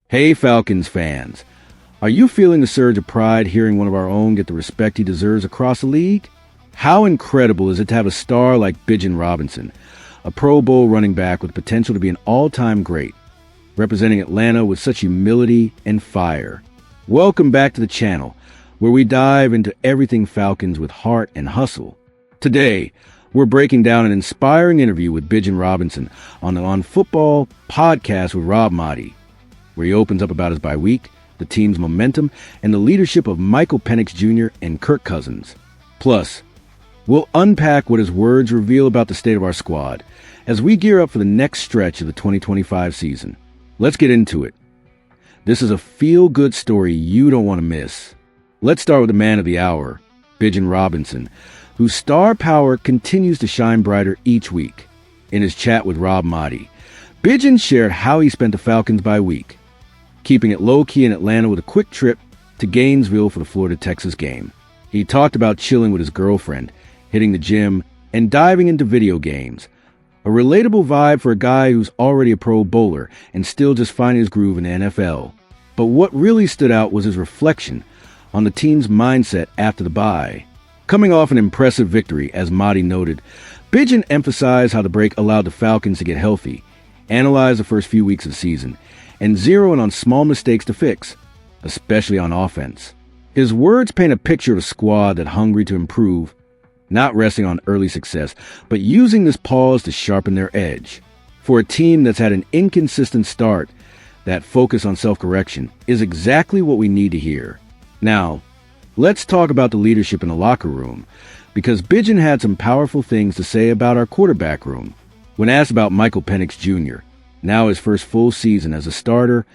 Hey Falcons fans, are you feeling the surge of pride hearing one of our own get the respect he deserves across the league? How incredible is it to have a star like Bijan Robinson, a Pro Bowl running back with potential to be an all-time great, representing Atlanta with such humility and fire? Welcome back to the channel, where we dive into everything Falcons with heart and hustle. Today, we're breaking down an inspiring interview with Bijan Robinson on the On Football podcast with Rob Maaddi, where he opens up about his bye week, the team's momentum, and the leadership of Michael Penix Jr. and Kirk Cousins. Plus, we'll unpack what his words reveal about the state of our squad as we gear up for the next stretch of the 2025 season. Let's get into it. This is a feel-good story you don't want to miss. Let's start with the man of the hour, Bijan Robinson, whose star power continues to shine brighter each week. In his chat with Rob Maaddi, Bijan shared how he spent the Falcons bye week, keeping it low-key in Atlanta with a quick trip to Gainesville for the Florida-Texas game. He talked about chilling with his girlfriend, hitting the gym, and diving into video games. A relatable vibe for a guy who's already a Pro Bowler and still just finding his groove in the NFL. But what really stood out was his reflection on the team's mindset after the bye. Coming off an impressive victory, as Maaddi noted, Bijan emphasized how the break allowed the Falcons to get healthy, analyze the first few weeks of the season, and zero in on small mistakes to fix, especially on offense. His words paint a picture of a squad that's hungry to improve, not resting on early success, but using this pause to sharpen their edge. For a team that's had an inconsistent start, that focus on self-correction is exactly what we need to hear. Now, let's talk about the leadership in the locker room, because Bijan had some powerful things to say about our quarterback room. When asked about Michael Penix Jr., now his first full season as a starter,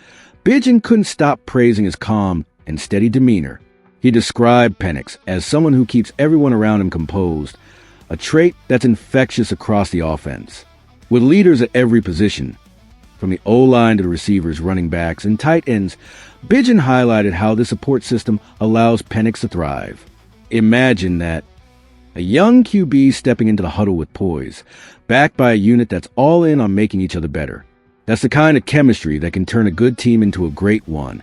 Bijan couldn't stop praising his calm and steady demeanor. He described Penix as someone who keeps everyone around him composed, a trait that's infectious across the offense. With leaders at every position, from the O-line to the receivers, running backs, and tight ends, Bijan highlighted how this support system allows Penix to thrive. Imagine that. A young QB stepping into the huddle with poise, backed by a unit that's all in on making each other better. That's the kind of chemistry that can turn a good team into a great one.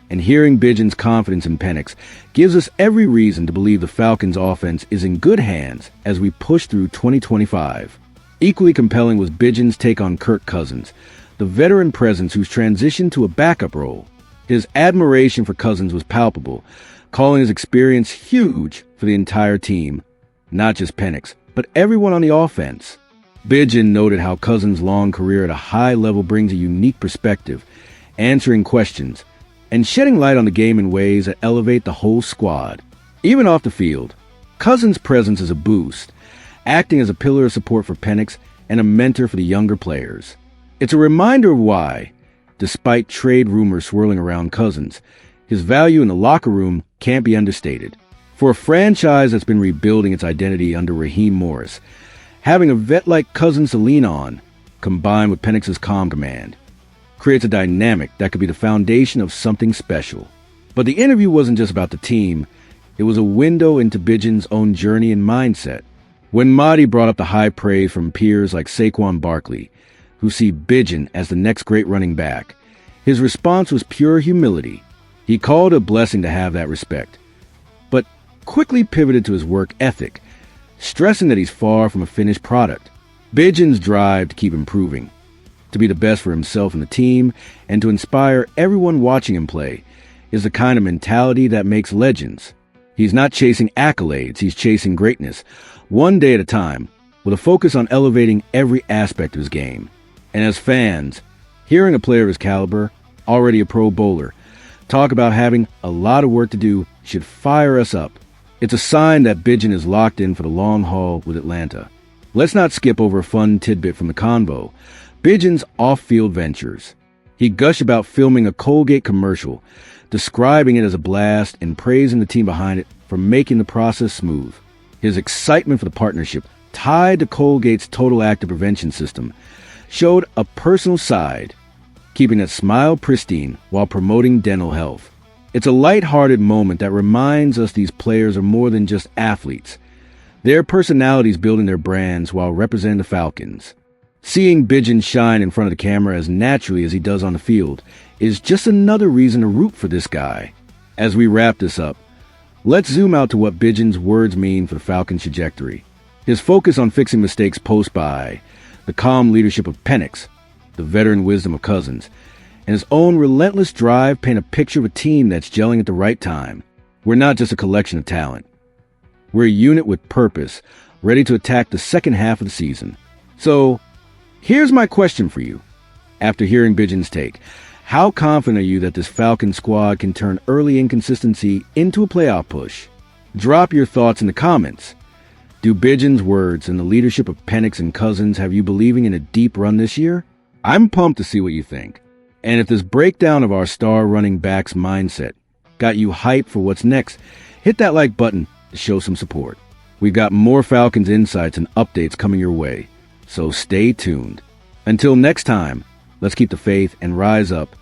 And hearing Bijan's confidence in Penix gives us every reason to believe the Falcons' offense is in good hands as we push through 2025. Equally compelling was Bijan's take on Kirk Cousins, the veteran presence who's transitioned to a backup role. His admiration for Cousins was palpable, calling his experience huge for the entire team, not just Penix, but everyone on the offense. Bijan noted how Cousins' long career at a high level brings a unique perspective, answering questions, and shedding light on the game in ways that elevate the whole squad. Even off the field, Cousins' presence is a boost, acting as a pillar of support for Penix and a mentor for the younger players. It's a reminder of why, despite trade rumors swirling around Cousins, his value in the locker room can't be understated. For a franchise that's been rebuilding its identity under Raheem Morris, having a vet like Cousins to lean on, combined with Penix's calm command, creates a dynamic that could be the foundation of something special. But the interview wasn't just about the team, it was a window into Bijan's own journey and mindset. When Maaddi brought up the high praise from peers like Saquon Barkley, who see Bijan as the next great running back, his response was pure humility. He called it a blessing to have that respect, but quickly pivoted to his work ethic, stressing that he's far from a finished product. Bijan's drive to keep improving, to be the best for himself and the team, and to inspire everyone watching him play, is the kind of mentality that makes legends. He's not chasing accolades, he's chasing greatness, one day at a time, with a focus on elevating every aspect of his game. And as fans, hearing a player of his caliber, already a Pro Bowler, talk about having a lot of work to do should fire us up. It's a sign that Bijan is locked in for the long haul with Atlanta. Let's not skip over a fun tidbit from the convo, Bijan's off-field ventures. He gushed about filming a Colgate commercial, describing it as a blast and praising the team behind it for making the process smooth. His excitement for the partnership, tied to Colgate's Total Active Prevention system, showed a personal side, keeping that smile pristine while promoting dental health. It's a light-hearted moment that reminds us these players are more than just athletes. Their personalities building their brands while representing the Falcons. Seeing Bijan shine in front of the camera as naturally as he does on the field is just another reason to root for this guy. As we wrap this up, let's zoom out to what Bijan's words mean for the Falcons' trajectory. His focus on fixing mistakes post-bye, the calm leadership of Penix, the veteran wisdom of Cousins, and his own relentless drive paint a picture of a team that's gelling at the right time. We're not just a collection of talent. We're a unit with purpose, ready to attack the second half of the season. So, here's my question for you. After hearing Bijan's take, how confident are you that this Falcon squad can turn early inconsistency into a playoff push? Drop your thoughts in the comments. Do Bijan's words and the leadership of Penix and Cousins have you believing in a deep run this year? I'm pumped to see what you think. And if this breakdown of our star running back's mindset got you hyped for what's next, hit that like button to show some support. We've got more Falcons insights and updates coming your way, so stay tuned. Until next time, let's keep the faith and rise up